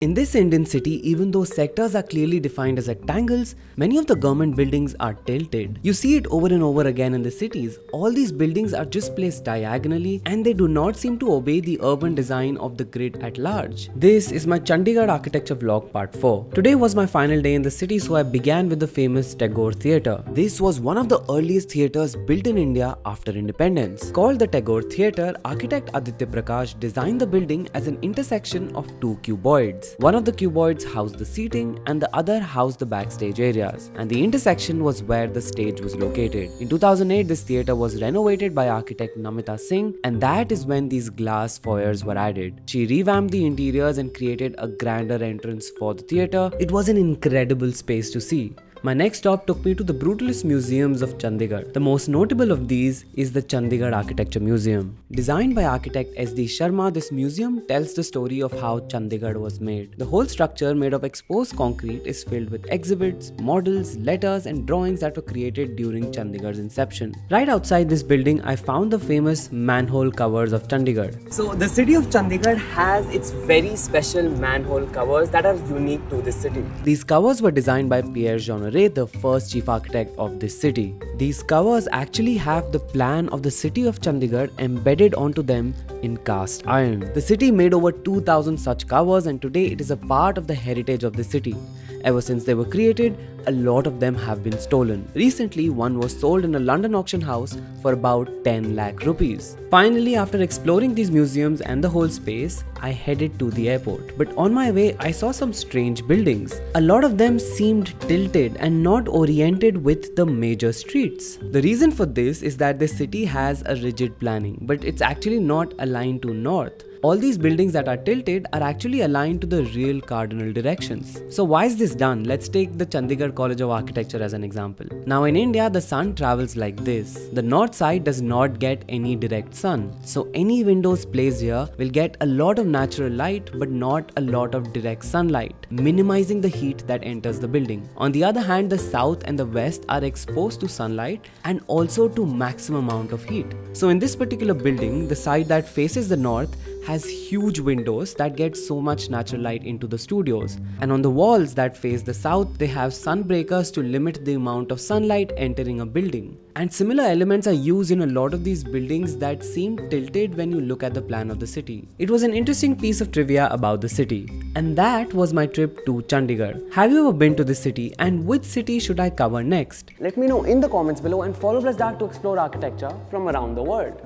In this Indian city, even though sectors are clearly defined as rectangles, many of the government buildings are tilted. You see it over and over again in the cities. All these buildings are just placed diagonally and they do not seem to obey the urban design of the grid at large. This is my Chandigarh architecture vlog part 4. Today was my final day in the city, so I began with the famous Tagore Theatre. This was one of the earliest theatres built in India after independence. Called the Tagore Theatre, architect Aditya Prakash designed the building as an intersection of two cuboids. One of the cuboids housed the seating and the other housed the backstage areas, and the intersection was where the stage was located. In 2008, this theatre was renovated by architect Namita Singh, and that is when these glass foyers were added. She revamped the interiors and created a grander entrance for the theatre. It was an incredible space to see. My next stop took me to the brutalist museums of Chandigarh. The most notable of these is the Chandigarh Architecture Museum. Designed by architect S.D. Sharma, this museum tells the story of how Chandigarh was made. The whole structure, made of exposed concrete, is filled with exhibits, models, letters and drawings that were created during Chandigarh's inception. Right outside this building, I found the famous manhole covers of Chandigarh. So the city of Chandigarh has its very special manhole covers that are unique to this city. These covers were designed by Pierre-Jean, the first chief architect of this city. These covers actually have the plan of the city of Chandigarh embedded onto them in cast iron. The city made over 2,000 such covers, and today it is a part of the heritage of the city. Ever since they were created, a lot of them have been stolen. Recently, one was sold in a London auction house for about 10 lakh rupees. Finally, after exploring these museums and the whole space, I headed to the airport. But on my way, I saw some strange buildings. A lot of them seemed tilted and not oriented with the major streets. The reason for this is that the city has a rigid planning, but it's actually not aligned to north. All these buildings that are tilted are actually aligned to the real cardinal directions. So why is this done? Let's take the Chandigarh College of Architecture as an example. Now in India, the sun travels like this. The north side does not get any direct sun. So any windows placed here will get a lot of natural light but not a lot of direct sunlight, minimizing the heat that enters the building. On the other hand, the south and the west are exposed to sunlight and also to maximum amount of heat. So in this particular building, the side that faces the north has huge windows that get so much natural light into the studios, and on the walls that face the south, they have sun breakers to limit the amount of sunlight entering a building. And similar elements are used in a lot of these buildings that seem tilted when you look at the plan of the city. It was an interesting piece of trivia about the city. And that was my trip to Chandigarh. Have you ever been to this city, and which city should I cover next? Let me know in the comments below, and follow Plus Dark to explore architecture from around the world.